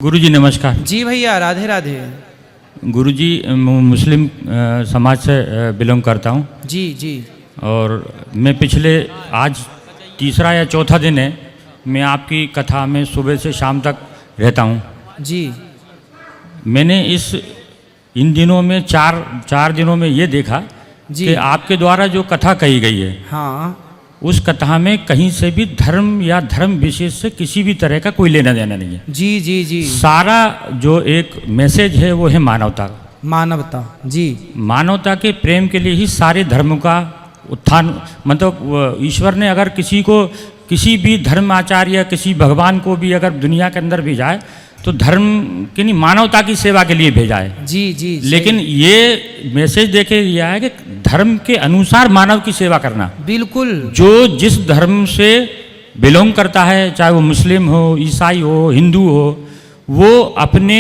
गुरुजी नमस्कार। जी भैया, राधे राधे। गुरुजी मुस्लिम समाज से बिलोंग करता हूँ। जी जी। और मैं पिछले आज तीसरा या चौथा दिन है मैं आपकी कथा में सुबह से शाम तक रहता हूँ। जी। मैंने इन दिनों में चार दिनों में ये देखा कि आपके द्वारा जो कथा कही गई है, हाँ, उस कथा में कहीं से भी धर्म या धर्म विशेष से किसी भी तरह का कोई लेना देना नहीं है। जी जी जी। सारा जो एक मैसेज है वो है मानवता का। मानवता। जी। मानवता के प्रेम के लिए ही सारे धर्म का उत्थान, मतलब ईश्वर ने अगर किसी को किसी भी धर्माचार्य या किसी भगवान को भी अगर दुनिया के अंदर भेजा है तो धर्म की नहीं, मानवता की सेवा के लिए भेजा है। जी जी। लेकिन ये मैसेज देखे दिया है कि धर्म के अनुसार मानव की सेवा करना। बिल्कुल। जो जिस धर्म से बिलोंग करता है, चाहे वो मुस्लिम हो, ईसाई हो, हिंदू हो, वो अपने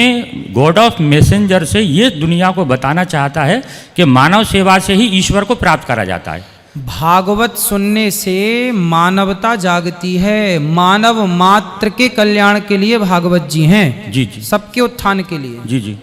गॉड ऑफ मैसेंजर से ये दुनिया को बताना चाहता है कि मानव सेवा से ही ईश्वर को प्राप्त करा जाता है। भागवत सुनने से मानवता जागती है। मानव मात्र के कल्याण के लिए भागवत जी हैं। जी जी। सबके उत्थान के लिए। जी जी।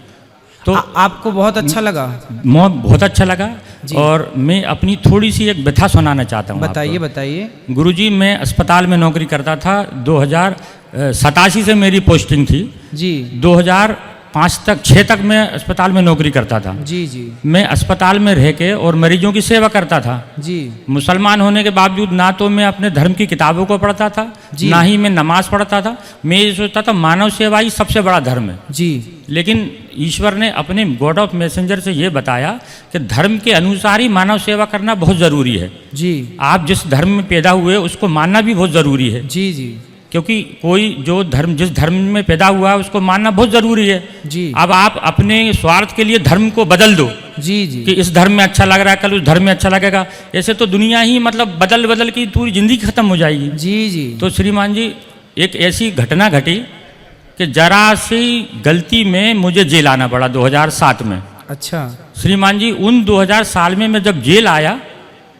तो आपको बहुत अच्छा लगा? बहुत अच्छा लगा। और मैं अपनी थोड़ी सी एक व्यथा सुनाना चाहता हूँ। बताइए बताइए। गुरुजी, मैं अस्पताल में नौकरी करता था। 2087 से मेरी पोस्टिंग थी। जी। 2005 तक मैं अस्पताल में नौकरी करता था। जी जी। मैं अस्पताल में रह के और मरीजों की सेवा करता था। जी। मुसलमान होने के बावजूद ना तो मैं अपने धर्म की किताबों को पढ़ता था, ना ही मैं नमाज पढ़ता था। मैं ये सोचता था मानव सेवा ही सबसे बड़ा धर्म है। जी। लेकिन ईश्वर ने अपने गॉड ऑफ मैसेंजर से ये बताया कि धर्म के अनुसार ही मानव सेवा करना बहुत ज़रूरी है। जी। आप जिस धर्म में पैदा हुए उसको मानना भी बहुत ज़रूरी है। जी जी। क्योंकि कोई जो धर्म जिस धर्म में पैदा हुआ है उसको मानना बहुत ज़रूरी है। जी। अब आप अपने स्वार्थ के लिए धर्म को बदल दो। जी जी। कि इस धर्म में अच्छा लग रहा है, कल उस धर्म में अच्छा लगेगा, ऐसे तो दुनिया ही मतलब बदल बदल की पूरी ज़िंदगी ख़त्म हो जाएगी। जी जी। तो श्रीमान जी, एक ऐसी घटना घटी कि जरा सी गलती में मुझे जेल आना पड़ा 2007 में। अच्छा। श्रीमान जी, उन 2000 साल में मैं जब जेल आया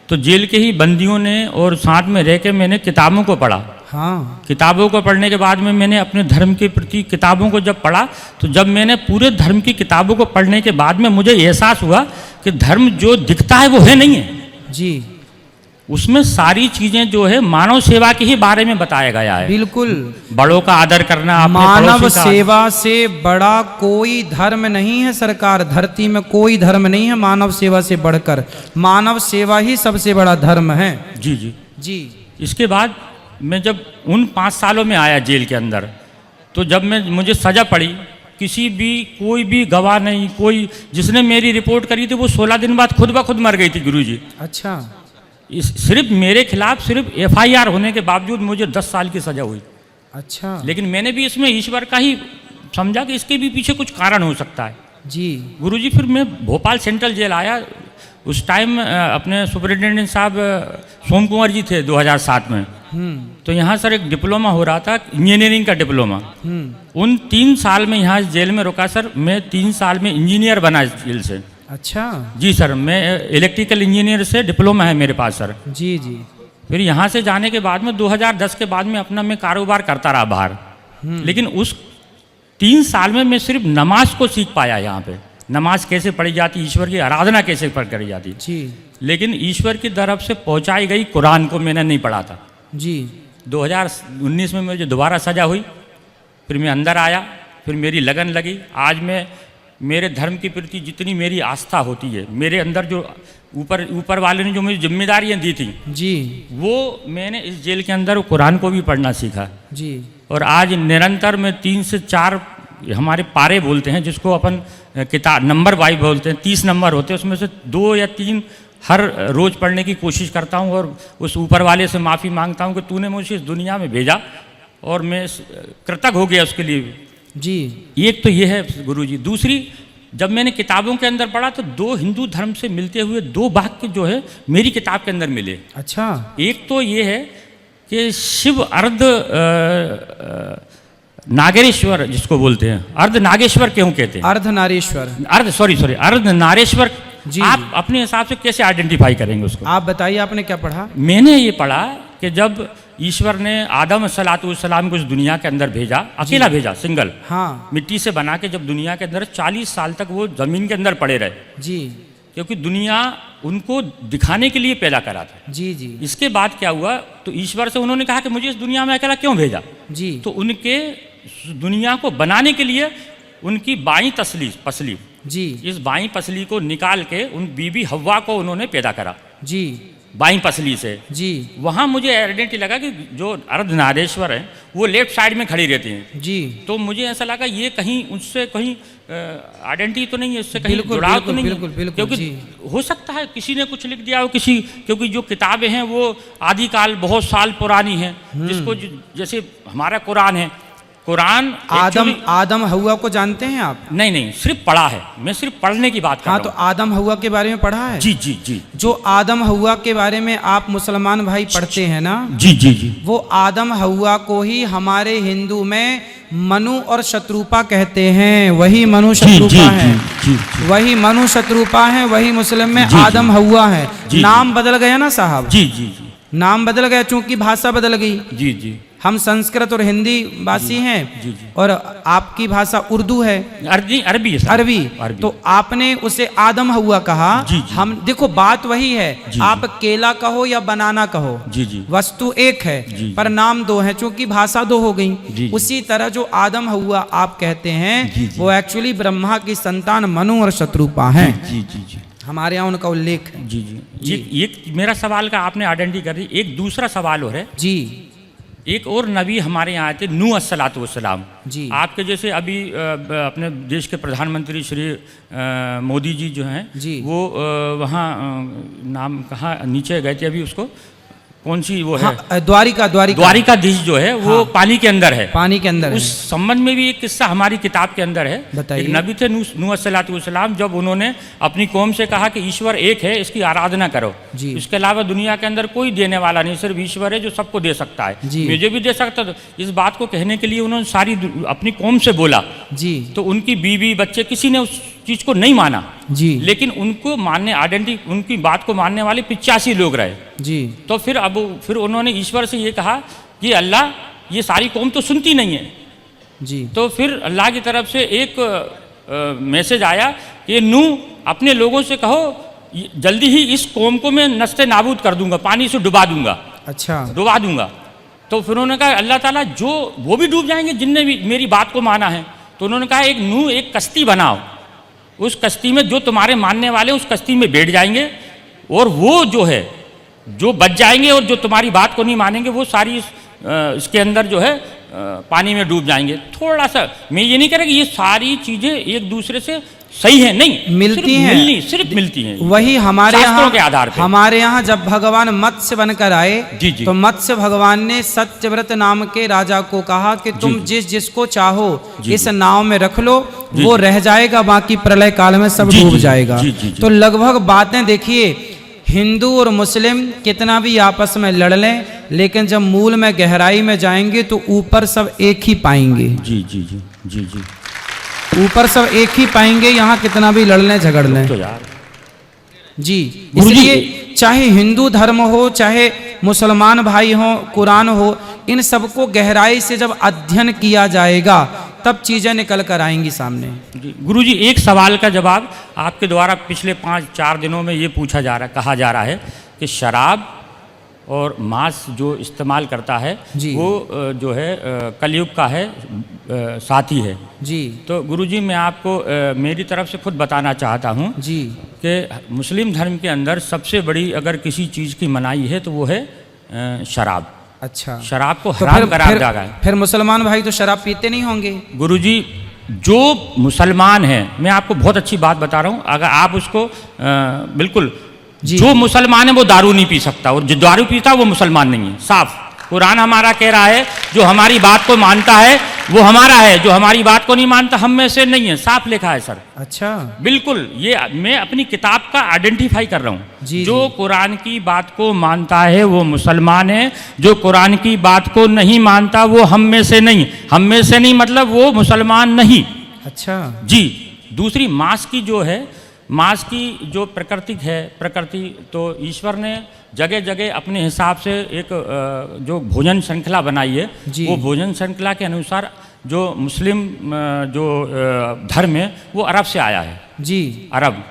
तो जेल के ही बंदियों ने और साथ में रह के मैंने किताबों को पढ़ा। हाँ। किताबों को पढ़ने के बाद में मैंने अपने धर्म के प्रति किताबों को जब पढ़ा तो जब मैंने पूरे धर्म की किताबों को पढ़ने के बाद में मुझे एहसास हुआ कि धर्म जो दिखता है वो है नहीं है। जी। उसमें सारी चीजें जो है मानव सेवा के ही बारे में बताया गया है। बिल्कुल। बड़ों का आदर करना, मानव सेवा से बड़ा कोई धर्म नहीं है सरकार। धरती में कोई धर्म नहीं है मानव सेवा से बढ़कर। मानव सेवा ही सबसे बड़ा धर्म है। जी जी जी। इसके बाद मैं जब उन 5 सालों में आया जेल के अंदर, तो जब मुझे सजा पड़ी, किसी भी कोई भी गवाह नहीं, कोई जिसने मेरी रिपोर्ट करी थी वो 16 दिन बाद खुद ब खुद मर गई थी गुरुजी। अच्छा। सिर्फ मेरे खिलाफ सिर्फ FIR होने के बावजूद मुझे 10 साल की सजा हुई। अच्छा। लेकिन मैंने भी इसमें ईश्वर का ही समझा कि इसके भी पीछे कुछ कारण हो सकता है। जी। गुरुजी, फिर मैं भोपाल सेंट्रल जेल आया। उस टाइम अपने सुपरिटेंडेंट साहब सोम कुंवर जी थे 2007 में। तो यहाँ सर एक डिप्लोमा हो रहा था, इंजीनियरिंग का डिप्लोमा। उन 3 साल में यहाँ जेल में रुका सर। मैं 3 साल में इंजीनियर बना जेल से। अच्छा। जी सर, मैं इलेक्ट्रिकल इंजीनियर से डिप्लोमा है मेरे पास सर। जी जी। फिर यहाँ से जाने के बाद में 2010 के बाद में अपना मैं कारोबार करता रहा बाहर। लेकिन उस 3 साल में मैं सिर्फ नमाज को सीख पाया। यहाँ पे नमाज कैसे पढ़ी जाती, ईश्वर की आराधना कैसे करी जाती। जी। लेकिन ईश्वर की तरफ से पहुँचाई गई कुरान को मैंने नहीं पढ़ा था। जी। 2019 में मुझे दोबारा सजा हुई। फिर मैं अंदर आया, फिर मेरी लगन लगी। आज मैं मेरे धर्म के प्रति जितनी मेरी आस्था होती है, मेरे अंदर जो ऊपर वाले ने जो मुझे जिम्मेदारियां दी थी, जी, वो मैंने इस जेल के अंदर कुरान को भी पढ़ना सीखा। जी। और आज निरंतर मैं 3 से 4 हमारे पारे बोलते हैं, जिसको अपन किताब नंबर वाइज बोलते हैं, 30 नंबर होते हैं, उसमें से 2 या 3 हर रोज़ पढ़ने की कोशिश करता हूँ। और उस ऊपर वाले से माफ़ी मांगता हूँ कि तूने मुझे इस दुनिया में भेजा और मैं कृतज्ञ हो गया उसके लिए। जी। एक तो ये है गुरुजी। दूसरी, जब मैंने किताबों के अंदर पढ़ा तो 2 हिंदू धर्म से मिलते हुए 2 वाक्य जो है मेरी किताब के अंदर मिले। अच्छा। एक तो ये है कि शिव अर्ध नागेश्वर जिसको बोलते हैं, अर्ध नागेश्वर क्यों कहते हैं? अर्ध नारेश्वर। अर्ध नारेश्वर। आप अपने हिसाब से कैसे आइडेंटिफाई करेंगे उसको? आप बताइए, आपने क्या पढ़ा? मैंने ये पढ़ा कि जब ईश्वर ने आदम सलाम को इस दुनिया के अंदर भेजा, अकेला भेजा, सिंगल, हाँ मिट्टी से बना के, जब दुनिया के अंदर 40 साल तक वो ज़मीन के अंदर पड़े रहे, जी क्योंकि दुनिया उनको दिखाने के लिए पैदा करा था। जी जी इसके बाद क्या हुआ, तो ईश्वर से उन्होंने कहा कि मुझे इस दुनिया में अकेला क्यों भेजा। जी तो उनके दुनिया को बनाने के लिए उनकी बाईं पसली, जी इस बाईं पसली को निकाल के उन बीबी हव्वा को उन्होंने पैदा करा, जी बाईं पसली से। जी वहाँ मुझे आइडेंटिटी लगा कि जो अर्धनारीश्वर हैं वो लेफ्ट साइड में खड़ी रहती हैं, जी तो मुझे ऐसा लगा ये कहीं उससे कहीं आइडेंटिटी तो नहीं है, उससे कहीं बिल्कुल, जुड़ाव तो नहीं बिल्कुल, है, बिल्कुल, क्योंकि जी। हो सकता है किसी ने कुछ लिख दिया हो, क्योंकि जो किताबें हैं वो आदिकाल बहुत साल पुरानी हैं, जिसको जैसे हमारा कुरान है, कुरान आदम हव्वा को जानते हैं आप? नहीं, सिर्फ पढ़ा है, मैं सिर्फ पढ़ने की बात कर हाँ, रहा तो हूँ। आदम हव्वा के बारे में पढ़ा है? जी जी जी जो आदम हव्वा के बारे में आप मुसलमान भाई पढ़ते हैं ना, जी जी जी वो आदम हव्वा को ही हमारे हिंदू में मनु और शत्रुपा कहते हैं। वही मनु शत्रुपा है, वही मनु शत्रुपा है, वही मुस्लिम में आदम हव्वा है। नाम बदल गया ना साहब? जी जी जी नाम बदल गया, चूंकि भाषा बदल गई। जी जी हम संस्कृत और हिंदी भाषी हैं, जी जी और आपकी भाषा उर्दू है, अरबी है सर। अरबी। तो आपने उसे आदम हव्वा कहा। जी, जी। हम देखो बात वही है, जी, आप केला कहो या बनाना कहो, जी जी वस्तु एक है, जी, पर नाम दो है, चूंकि भाषा दो हो गई। जी। उसी तरह जो आदम हव्वा आप कहते हैं, जी, जी। वो एक्चुअली ब्रह्मा की संतान मनु और शत्रुपा है। जी जी जी हमारे यहाँ उनका उल्लेख है। जी जी जी। ये मेरा सवाल का आपने आइडेंटिटी कर दी। एक दूसरा सवाल और है, जी एक और नबी हमारे यहाँ आए थे, नूह अस्सलातु वस्सलाम। जी। आपके जैसे अभी अपने देश के प्रधानमंत्री श्री मोदी जी जो हैं, जी। वो वहाँ नाम कहाँ नीचे गए थे अभी, उसको कौन सी वो है, हाँ, द्वारिकाधीश द्वारिकाधीश जो है वो हाँ। पानी के अंदर है, पानी के अंदर उस है। संबंध में भी एक किस्सा हमारी किताब के अंदर है। बताइए। एक नबी थे नूह अस्सलातु वस्सलाम, जब उन्होंने अपनी कौम से कहा कि ईश्वर एक है, इसकी आराधना करो, जी। इसके अलावा दुनिया के अंदर कोई देने वाला नहीं, सिर्फ ईश्वर है जो सबको दे सकता है, जी। मुझे भी दे सकता। तो इस बात को कहने के लिए उन्होंने सारी अपनी कौम से बोला, जी तो उनकी बीवी बच्चे किसी ने उस चीज़ को नहीं माना, जी लेकिन उनको मानने आइडेंटिटी उनकी बात को मानने वाले 85 लोग रहे। जी तो फिर उन्होंने ईश्वर से ये कहा कि अल्लाह, ये सारी कौम तो सुनती नहीं है। जी तो फिर अल्लाह की तरफ से एक मैसेज आया कि नूह अपने लोगों से कहो जल्दी ही इस कौम को मैं नस्ते नाबूद कर दूंगा, पानी से डुबा दूंगा, अच्छा डुबा दूंगा। तो फिर उन्होंने कहा अल्लाह ताला जो वो भी डूब जाएंगे जिनने भी मेरी बात को माना है। तो उन्होंने कहा एक नूह एक कश्ती बनाओ, उस कश्ती में जो तुम्हारे मानने वाले उस कश्ती में बैठ जाएंगे, और वो जो है जो बच जाएंगे, और जो तुम्हारी बात को नहीं मानेंगे वो सारी इसके अंदर जो है पानी में डूब जाएंगे। थोड़ा सा मैं ये नहीं कह रहा कि ये सारी चीज़ें एक दूसरे से सही है, नहीं मिलती हैं, सिर्फ मिलती हैं। वही हमारे शास्त्रों के यहाँ आधार पे। हमारे यहाँ जब भगवान मत्स्य बनकर आए, जी, जी। तो मत्स्य भगवान ने सत्यव्रत नाम के राजा को कहा कि तुम जिसको चाहो इस नाव में रख लो, वो रह जाएगा, बाकी प्रलय काल में सब डूब जाएगा। तो लगभग बातें देखिए, हिंदू और मुस्लिम कितना भी आपस में लड़ लें, लेकिन जब मूल में गहराई में जाएंगे तो ऊपर सब एक ही पाएंगे। जी जी जी जी जी ऊपर सब एक ही पाएंगे, यहाँ कितना भी लड़ लें झगड़ लें। तो यार जी, इसलिए चाहे हिंदू धर्म हो, चाहे मुसलमान भाई हो, कुरान हो, इन सबको गहराई से जब अध्ययन किया जाएगा तब चीज़ें निकल कर आएंगी सामने। गुरुजी, एक सवाल का जवाब आपके द्वारा पिछले 5-4 दिनों में ये पूछा जा रहा, कहा जा रहा है कि शराब और मांस जो इस्तेमाल करता है वो जो है कलयुग का है साथी है जी। तो गुरुजी मैं आपको मेरी तरफ से खुद बताना चाहता हूँ जी कि मुस्लिम धर्म के अंदर सबसे बड़ी अगर किसी चीज़ की मनाही है तो वो है शराब। अच्छा, शराब को तो हराम करार जाएगा। फिर मुसलमान भाई तो शराब पीते नहीं होंगे? गुरुजी, जो मुसलमान है, मैं आपको बहुत अच्छी बात बता रहा हूँ, अगर आप उसको बिल्कुल जो मुसलमान है वो दारू नहीं पी सकता, और जो दारू पीता है वो मुसलमान नहीं है। साफ कुरान हमारा कह रहा है जो हमारी बात को मानता है वो हमारा है, जो हमारी बात को नहीं मानता हम में से नहीं है। साफ लिखा है सर। अच्छा, बिल्कुल, ये मैं अपनी किताब का आइडेंटिफाई कर रहा हूँ। जो कुरान की बात को मानता है वो मुसलमान है, जो कुरान की बात को नहीं मानता वो हम में से नहीं। हम में से नहीं मतलब वो मुसलमान नहीं। अच्छा जी। दूसरी मांस की जो है मांस की जो प्रकृति है, प्रकृति तो ईश्वर ने जगह जगह अपने हिसाब से एक जो भोजन श्रृंखला बनाई है, वो भोजन श्रृंखला के अनुसार जो मुस्लिम जो धर्म है वो अरब से आया है जी। अरब।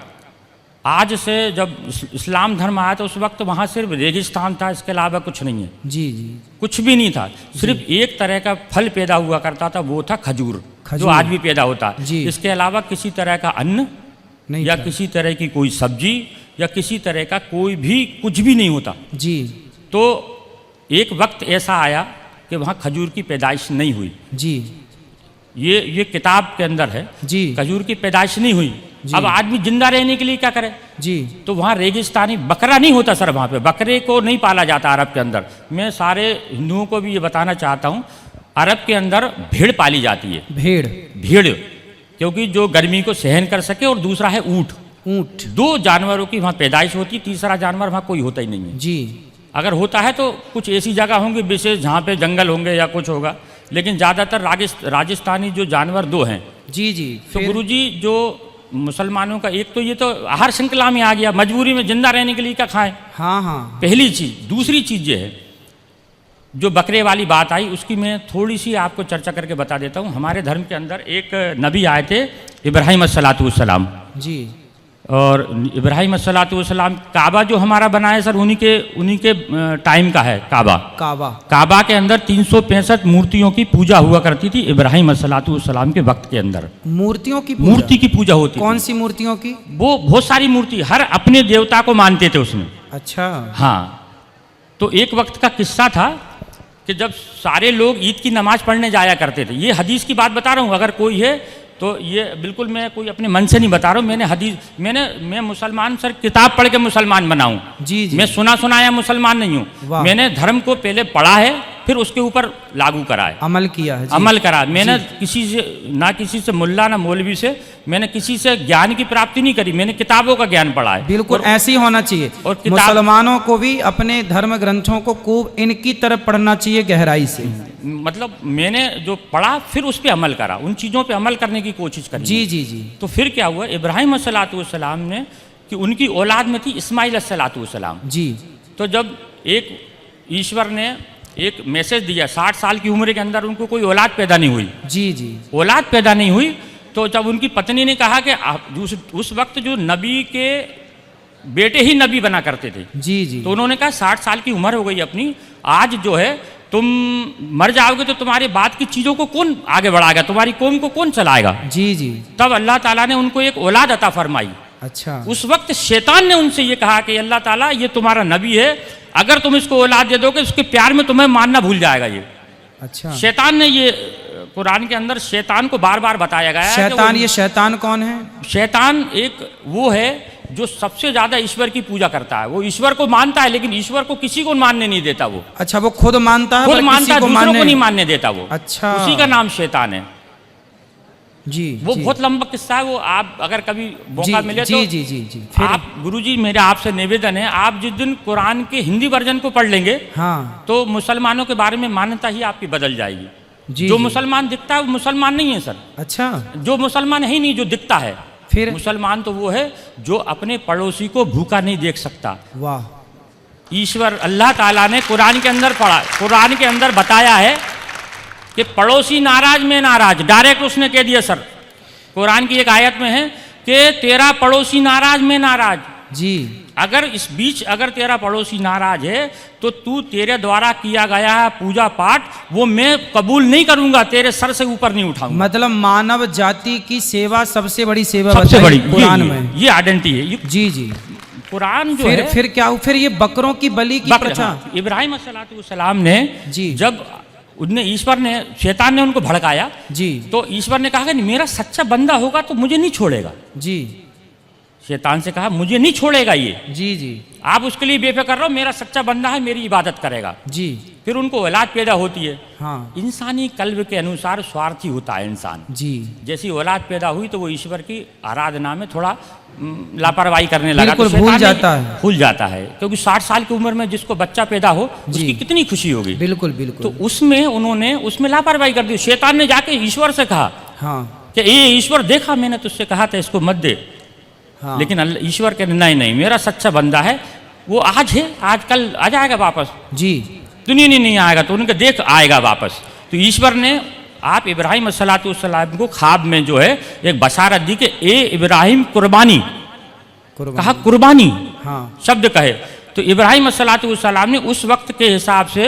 आज से जब इस्लाम धर्म आया तो उस वक्त वहाँ सिर्फ रेगिस्तान था, इसके अलावा कुछ नहीं है। जी जी। कुछ भी नहीं था, सिर्फ एक तरह का फल पैदा हुआ करता था, वो था खजूर, जो आज भी पैदा होता है। इसके अलावा किसी तरह का अन्न नहीं या किसी तरह की कोई सब्जी या किसी तरह का कोई भी कुछ भी नहीं होता जी। तो एक वक्त ऐसा आया कि वहाँ खजूर की पैदाइश नहीं हुई जी। ये किताब के अंदर है जी। खजूर की पैदाइश नहीं हुई। अब आदमी जिंदा रहने के लिए क्या करे जी। तो वहाँ रेगिस्तानी बकरा नहीं होता सर, वहाँ पे बकरे को नहीं पाला जाता अरब के अंदर। मैं सारे हिंदुओं को भी ये बताना चाहता हूँ, अरब के अंदर भेड़ पाली जाती है। भेड़ क्योंकि जो गर्मी को सहन कर सके, और दूसरा है ऊँट। दो जानवरों की वहाँ पैदाइश होती, तीसरा जानवर वहाँ कोई होता ही नहीं है जी। अगर होता है तो कुछ ऐसी जगह होंगी विशेष जहाँ पे जंगल होंगे या कुछ होगा, लेकिन ज़्यादातर राजस्थानी जो जानवर दो हैं। जी जी। तो गुरुजी जो मुसलमानों का एक तो ये तो आहार श्रृंखला में आ गया, मजबूरी में जिंदा रहने के लिए क्या खाएं। हाँ हाँ। पहली चीज। दूसरी चीज ये है जो बकरे वाली बात आई, उसकी मैं थोड़ी सी आपको चर्चा करके बता देता हूँ। हमारे धर्म के अंदर एक नबी आए थे, इब्राहिम अस्सलातुवस्सलाम जी। और इब्राहिम अस्सलातुवस्सलाम काबा जो हमारा बना है सर, उन्हीं के टाइम का है काबा के अंदर 365 मूर्तियों की पूजा हुआ करती थी इब्राहिम अस्सलातुवस्सलाम के वक्त के अंदर। मूर्ति की पूजा होती। कौन सी मूर्तियों की? वो बहुत सारी मूर्ति, हर अपने देवता को मानते थे उसमें। अच्छा। हाँ। तो एक वक्त का किस्सा था कि जब सारे लोग ईद की नमाज पढ़ने जाया करते थे। ये हदीस की बात बता रहा हूँ, अगर कोई है तो ये बिल्कुल मैं कोई अपने मन से नहीं बता रहा हूँ। मैं मुसलमान सर, किताब पढ़ के मुसलमान बना हूँ जी। मैं सुना सुनाया मुसलमान नहीं हूँ। मैंने धर्म को पहले पढ़ा है, फिर उसके ऊपर लागू करा है, अमल किया है। अमल करा। मैंने किसी से मुल्ला ना मौलवी से मैंने किसी से ज्ञान की प्राप्ति नहीं करी, मैंने किताबों का ज्ञान पढ़ा है। बिल्कुल ऐसे ही होना चाहिए। और मुसलमानों को भी अपने धर्म ग्रंथों को खूब इनकी तरफ पढ़ना चाहिए गहराई से। मतलब मैंने जो पढ़ा फिर उस पर अमल करा, उन चीज़ों पे अमल करने की कोशिश करी। जी जी जी। तो फिर क्या हुआ, इब्राहिम अस्सलातुवस्सलाम ने कि उनकी औलाद में थी इस्माइल अस्सलातुवस्सलाम जी। तो जब एक ईश्वर ने एक मैसेज दिया, 60 साल की उम्र के अंदर उनको कोई औलाद पैदा नहीं हुई जी जी, औलाद पैदा नहीं हुई। तो जब उनकी पत्नी ने कहा कि उस वक्त जो नबी के बेटे ही नबी बना करते थे जी जी, तो उन्होंने कहा 60 साल की उम्र हो गई अपनी, आज जो है तुम मर जाओगे तो तुम्हारे बाद की चीज़ों को कौन आगे बढ़ाएगा, तुम्हारी कौम को कौन चलाएगा जी जी। तब अल्लाह ताला ने उनको एक औलाद अता फरमाई। अच्छा। उस वक्त शैतान ने उनसे ये कहा कि अल्लाह ताला ये तुम्हारा नबी है, अगर तुम इसको औलाद दे दोगे उसके प्यार में तुम्हें मानना भूल जाएगा ये। अच्छा। शैतान ने ये कुरान के अंदर शैतान को बार बार बताया गया है। शैतान, ये शैतान कौन है? शैतान एक वो है जो सबसे ज्यादा ईश्वर की पूजा करता है। वो ईश्वर को मानता है लेकिन ईश्वर को किसी को मानने नहीं देता वो। अच्छा, वो खुद मानता है, खुद मानता है, दूसरों को नहीं मानने देता वो। अच्छा। उसी का नाम शैतान है जी। वो जी। बहुत लंबा किस्सा है वो, आप अगर कभी मौका मिले तो जी जी जी जी। आप गुरुजी मेरा आपसे निवेदन है, आप जिस दिन कुरान के हिंदी वर्जन को पढ़ लेंगे हाँ, तो मुसलमानों के बारे में मान्यता ही आपकी बदल जाएगी जी। जो मुसलमान दिखता है वो मुसलमान नहीं है सर। अच्छा। जो मुसलमान है ही नहीं, जो दिखता है। फिर मुसलमान तो वो है जो अपने पड़ोसी को भूखा नहीं देख सकता। वाह। ईश्वर अल्लाह ताला ने कुरान के अंदर पढ़ा, कुरान के अंदर बताया है कि पड़ोसी नाराज में नाराज, डायरेक्ट उसने कह दिया सर। कुरान की एक आयत में है कि तेरा पड़ोसी नाराज में नाराज जी। अगर इस बीच अगर तेरा पड़ोसी नाराज है तो तू तेरे द्वारा किया गया है पूजा पाठ वो मैं कबूल नहीं करूंगा, तेरे सर से ऊपर नहीं उठाऊंगा। मतलब मानव जाति की सेवा सबसे बड़ी सेवा, सबसे बड़ी कुरान में ये आइडेंटिटी है जी जी। कुरान जो है फिर क्या, फिर ये बकरों की बलि की प्रथा। इब्राहिम अस्सलाम ने जी, जब उनने ईश्वर ने, शैतान ने उनको भड़काया जी, तो ईश्वर ने कहा कि मेरा सच्चा बंदा होगा तो मुझे नहीं छोड़ेगा जी। शैतान से कहा मुझे नहीं छोड़ेगा ये जी जी, आप उसके लिए बेफिक्र रहो, मेरा सच्चा बंदा है, मेरी इबादत करेगा जी। फिर उनको औलाद पैदा होती है हाँ। इंसानी कल्ब के अनुसार स्वार्थी होता है इंसान जी। जैसी औलाद पैदा हुई तो वो ईश्वर की आराधना में थोड़ा लापरवाही करने लगा, तो भूल जाता है क्योंकि 60 साल की उम्र में जिसको बच्चा पैदा हो उसकी कितनी खुशी होगी। बिल्कुल बिल्कुल। तो उसमें उन्होंने उसमें लापरवाही कर दी। शैतान ने जाके ईश्वर से कहा हाँ कि ये ईश्वर देखा मैंने तुझसे कहा था इसको मत दे, हाँ। लेकिन ईश्वर कहते नहीं नहीं, मेरा सच्चा बंदा है, वो आज है, आज कल आ जाएगा वापस, जी दुनिया नहीं आएगा, तो उनके देख आएगा वापस। तो ईश्वर ने आप इब्राहिम अस्सलाम को ख्वाब में जो है एक बशारत दी कि ए इब्राहिम कुर्बानी, कहा कुर्बानी, हाँ शब्द कहे। तो इब्राहिम अस्सलाम ने उस वक्त के हिसाब से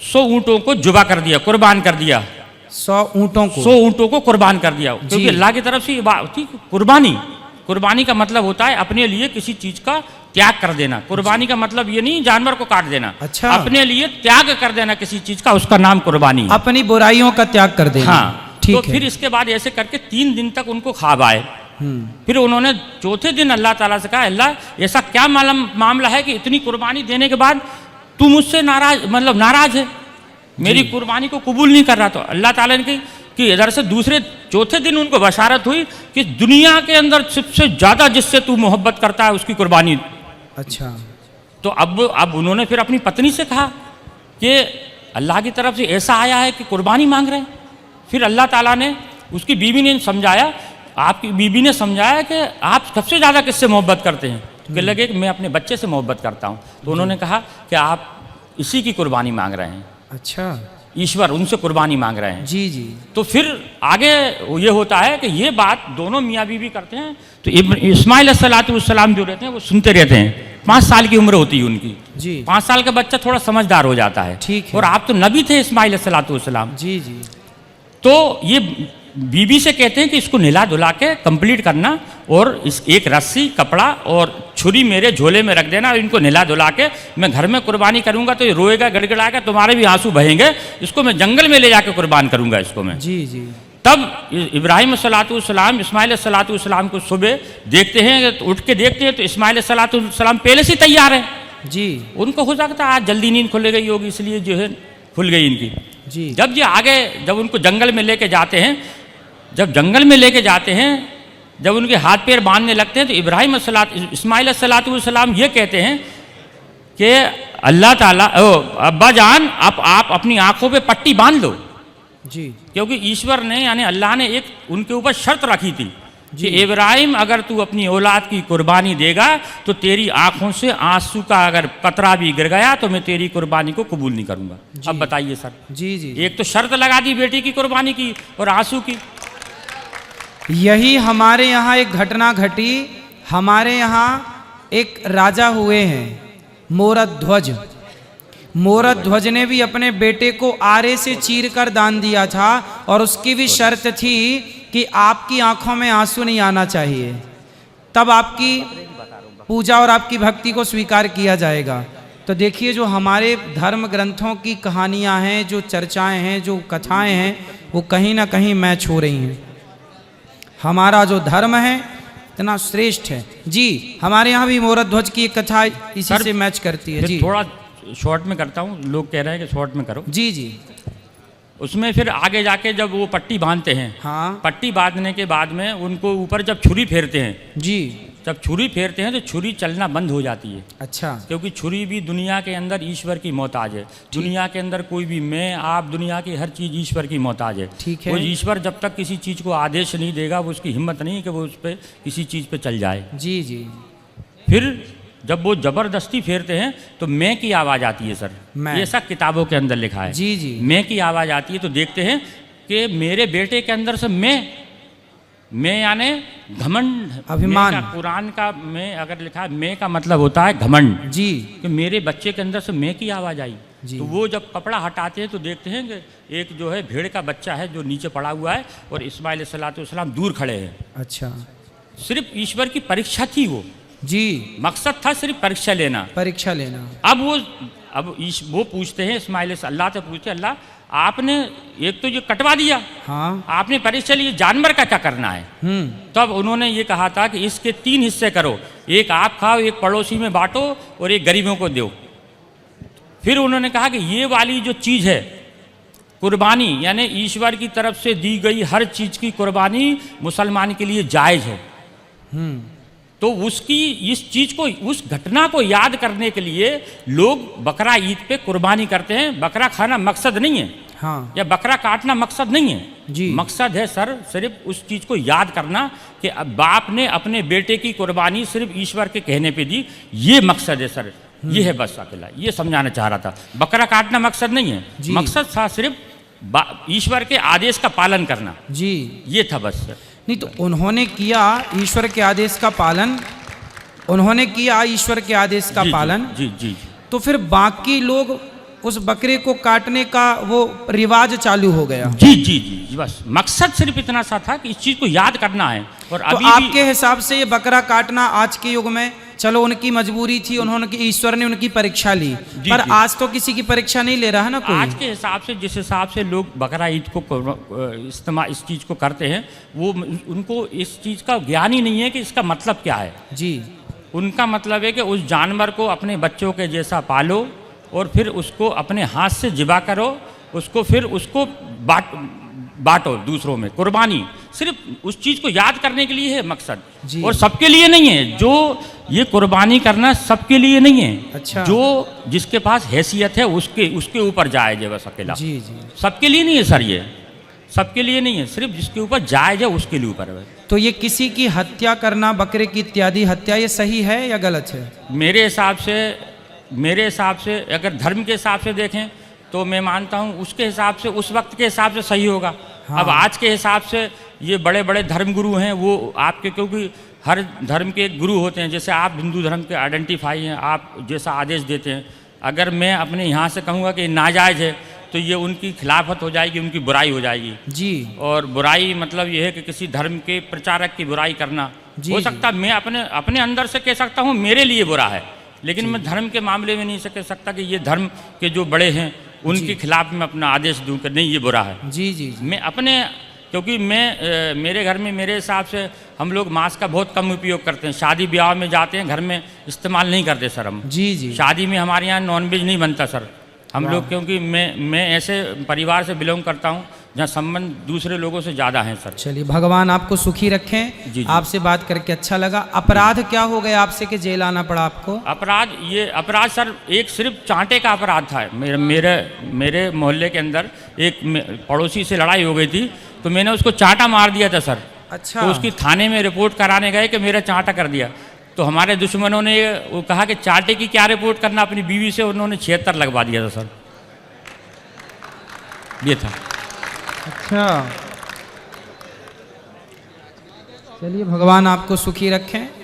100 ऊँटों को जुबा कर दिया, कुर्बान कर दिया, 100 ऊँटों को कुर्बान कर दिया, क्योंकि अल्लाह की तरफ से ये बात थी कुर्बानी। कुर्बानी का मतलब होता है अपने लिए किसी चीज का त्याग कर देना। कुर्बानी का मतलब ये नहीं जानवर को काट देना, अच्छा, अपने लिए त्याग कर देना किसी चीज का, उसका नाम कुर्बानी है। अपनी बुराइयों का त्याग कर देना। हाँ, ठीक तो है। फिर इसके बाद ऐसे करके 3 दिन तक उनको ख्वाब आए। फिर उन्होंने चौथे दिन अल्लाह ताला से कहा, अल्लाह ऐसा क्या मामला है कि इतनी कुर्बानी देने के बाद तू मुझसे नाराज है, मेरी कुर्बानी को कबूल नहीं कर रहा। तो अल्लाह ताला ने कही कि इधर से चौथे दिन उनको बशारत हुई कि दुनिया के अंदर सबसे ज्यादा जिससे तू मोहब्बत करता है उसकी कुर्बानी। अच्छा, तो अब उन्होंने फिर अपनी पत्नी से कहा कि अल्लाह की तरफ से ऐसा आया है कि कुर्बानी मांग रहे हैं। फिर अल्लाह ताला ने उसकी बीवी ने समझाया, आपकी बीवी ने समझाया कि आप सबसे ज़्यादा किससे मोहब्बत करते हैं? तो कहने लगे कि मैं अपने बच्चे से मोहब्बत करता हूँ। तो उन्होंने कहा कि आप इसी की कुर्बानी मांग रहे हैं। अच्छा, ईश्वर उनसे कुर्बानी मांग रहे हैं। जी जी। तो फिर आगे ये होता है कि ये बात दोनों मियाँ बीवी करते हैं। तो इस्माइल अलैहिस्सलाम जो रहते हैं वो सुनते रहते हैं। 5 साल की उम्र होती है उनकी जी। 5 साल का बच्चा थोड़ा समझदार हो जाता है। ठीक है। और आप तो नबी थे इस्माइल अलैहिस्सलाम। जी जी। तो ये बीबी से कहते हैं कि इसको नहला धुला के कंप्लीट करना और इस एक रस्सी, कपड़ा और छुरी मेरे झोले में रख देना और इनको नहला धुला के मैं घर में कुर्बानी करूंगा तो ये रोएगा, गड़गड़ाएगा, तुम्हारे भी आंसू बहेंगे, इसको मैं जंगल में ले जाकर कुर्बान करूंगा इसको मैं। जी जी। तब इब्राहिम अस्सलाम इस्माइल अस्सलाम को सुबह देखते हैं, तो उठ के देखते हैं तो इस्माइल अस्सलाम पहले से तैयार है जी। उनको हो सकता है आज जल्दी नींद खुल गई होगी, इसलिए जो है खुल गई इनकी जी। जब ये आगे जब उनको जंगल में लेके जाते हैं, जब जंगल में लेके जाते हैं, जब उनके हाथ पैर बांधने लगते हैं तो इस्माइल अस्सलाम ये कहते हैं कि अल्लाह ताला, अब्बा जान आप अपनी आंखों पे पट्टी बांध लो जी। क्योंकि ईश्वर ने यानी अल्लाह ने एक उनके ऊपर शर्त रखी थी कि इब्राहिम अगर तू अपनी औलाद की कुर्बानी देगा तो तेरी आंखों से आंसू का अगर कतरा भी गिर गया तो मैं तेरी कुर्बानी को कबूल नहीं करूंगा। अब बताइए सर। जी जी। एक तो शर्त लगा दी बेटी की कुर्बानी की और आंसू की। यही हमारे यहाँ एक घटना घटी। हमारे यहाँ एक राजा हुए हैं मोरध्वज। मोरध्वज ने भी अपने बेटे को आरे से चीर कर दान दिया था और उसकी भी शर्त थी कि आपकी आंखों में आंसू नहीं आना चाहिए, तब आपकी पूजा और आपकी भक्ति को स्वीकार किया जाएगा। तो देखिए जो हमारे धर्म ग्रंथों की कहानियां हैं, जो चर्चाएं हैं, जो कथाएं हैं, वो कहीं ना कहीं मैच हो रही हैं। हमारा जो धर्म है इतना श्रेष्ठ है। जी, हमारे यहाँ भी मोरध्वज की एक कथा इसी से मैच करती है। जी, थोड़ा शॉर्ट में करता हूँ, लोग कह रहे हैं कि शॉर्ट में करो। जी जी। उसमें फिर आगे जाके जब वो पट्टी बांधते हैं, हाँ, पट्टी बांधने के बाद में उनको ऊपर जब छुरी फेरते हैं, जी, जब छुरी फेरते हैं तो छुरी चलना बंद हो जाती है। अच्छा। क्योंकि छुरी भी दुनिया के अंदर ईश्वर की मोहताज है। दुनिया के अंदर कोई भी मैं आप दुनिया की हर चीज़ ईश्वर की मोहताज है। ठीक है। वो ईश्वर जब तक किसी चीज़ को आदेश नहीं देगा वो उसकी हिम्मत नहीं कि वो उस पर किसी चीज़ पे चल जाए। जी जी। फिर जब वो जबरदस्ती फेरते हैं तो मैं की आवाज़ आती है सर। मैं। ये सब किताबों के अंदर लिखा है। जी जी। मैं की आवाज़ आती है तो देखते हैं कि मेरे बेटे के अंदर से मैं यानी घमंड, अभिमान। मैं का कुरान का मैं अगर लिखा है मैं का मतलब होता है घमंड। जी। कि मेरे बच्चे के अंदर से मैं की आवाज़ आई। जी। तो वो जब कपड़ा हटाते हैं तो देखते हैं कि एक जो है भेड़ का बच्चा है जो नीचे पड़ा हुआ है और इस्माइल अलैहिस्सलाम दूर खड़े हैं। अच्छा। सिर्फ ईश्वर की परीक्षा थी वो। जी, मकसद था सिर्फ परीक्षा लेना। परीक्षा लेना। अब वो पूछते हैं इस्माइल से, अल्लाह से पूछते हैं, अल्लाह आपने एक तो ये कटवा दिया, हाँ, आपने परीक्षा ली, जानवर का क्या करना है? तब उन्होंने ये कहा था कि इसके 3 हिस्से करो, एक आप खाओ, एक पड़ोसी में बांटो और एक गरीबों को दो। फिर उन्होंने कहा कि ये वाली जो चीज़ है कुर्बानी यानी ईश्वर की तरफ से दी गई हर चीज़ की कुर्बानी मुसलमान के लिए जायज़ है। तो उसकी इस चीज़ को, उस घटना को याद करने के लिए लोग बकरा ईद पे कुर्बानी करते हैं। बकरा खाना मकसद नहीं है। हाँ या बकरा काटना मकसद नहीं है जी। मकसद है सर सिर्फ उस चीज़ को याद करना कि अब बाप ने अपने बेटे की कुर्बानी सिर्फ ईश्वर के कहने पे दी, ये मकसद है सर, ये है बस अकेला, ये समझाना चाह रहा था। बकरा काटना मकसद नहीं है, जी। मकसद था सिर्फ ईश्वर के आदेश का पालन करना, जी। ये था बस सर। नहीं तो उन्होंने किया ईश्वर के आदेश का पालन, उन्होंने किया ईश्वर के आदेश का जी, पालन, जी जी जी। तो फिर बाकी लोग उस बकरे को काटने का वो रिवाज चालू हो गया। जी जी जी, बस मकसद सिर्फ इतना सा था कि इस चीज़ को याद करना है। और तो अभी आपके हिसाब से ये बकरा काटना आज के युग में, चलो उनकी मजबूरी थी, उन्होंने ईश्वर ने उनकी परीक्षा ली, पर जी। आज तो किसी की परीक्षा नहीं ले रहा है ना कोई। आज के हिसाब से जिस हिसाब से लोग बकरा ईद को इस्तेमाल इस चीज़ को करते हैं, वो उनको इस चीज़ का ज्ञान ही नहीं है कि इसका मतलब क्या है। जी। उनका मतलब है कि उस जानवर को अपने बच्चों के जैसा पालो और फिर उसको अपने हाथ से ज़िबा करो, उसको फिर उसको बांटो दूसरों में, कुर्बानी सिर्फ उस चीज़ को याद करने के लिए है मकसद, और सबके लिए नहीं है। जो ये कुर्बानी करना सबके लिए नहीं है। अच्छा। जो जिसके पास हैसियत है उसके ऊपर जायज़ है बस अकेला। जी जी। सबके लिए नहीं है सर, ये सबके लिए नहीं है, सिर्फ जिसके ऊपर जायज़ है उसके लिए ऊपर है। तो ये किसी की हत्या करना, बकरे की इत्यादि हत्या, ये सही है या गलत है? मेरे हिसाब से अगर धर्म के हिसाब से देखें तो मैं मानता हूँ उसके हिसाब से, उस वक्त के हिसाब से सही होगा। हाँ। अब आज के हिसाब से ये बड़े बड़े धर्म गुरु हैं, वो आपके, क्योंकि हर धर्म के गुरु होते हैं, जैसे आप हिंदू धर्म के आइडेंटिफाई हैं, आप जैसा आदेश देते हैं, अगर मैं अपने यहाँ से कहूँगा कि नाजायज़ है तो ये उनकी खिलाफत हो जाएगी, उनकी बुराई हो जाएगी। जी। और बुराई मतलब ये है कि किसी धर्म के प्रचारक की बुराई करना। हो सकता मैं अपने अंदर से कह सकता हूँ मेरे लिए बुरा है, लेकिन मैं धर्म के मामले में नहीं कह सकता कि ये धर्म के जो बड़े हैं उनके खिलाफ मैं अपना आदेश दूं कि नहीं ये बुरा है। जी जी, जी। मैं अपने, क्योंकि मेरे घर में मेरे हिसाब से हम लोग मांस का बहुत कम उपयोग करते हैं। शादी ब्याह में जाते हैं, घर में इस्तेमाल नहीं करते सर हम। जी जी। शादी में हमारे यहाँ नॉनवेज नहीं बनता सर हम लोग, क्योंकि मैं ऐसे परिवार से बिलोंग करता हूँ जहाँ संबंध दूसरे लोगों से ज़्यादा हैं सर। चलिए, भगवान आपको सुखी रखें। जी। आपसे बात करके अच्छा लगा। अपराध क्या हो गया आपसे कि जेल आना पड़ा आपको? अपराध सर एक सिर्फ चांटे का अपराध था। मेरे मोहल्ले के अंदर एक पड़ोसी से लड़ाई हो गई थी, तो मैंने उसको चांटा मार दिया था सर। अच्छा। तो उसकी थाने में रिपोर्ट कराने गए कि मेरा चांटा कर दिया, तो हमारे दुश्मनों ने वो कहा कि चांटे की क्या रिपोर्ट करना, अपनी बीवी से उन्होंने 76 लगवा दिया था सर। ये था। अच्छा, चलिए, भगवान आपको सुखी रखें।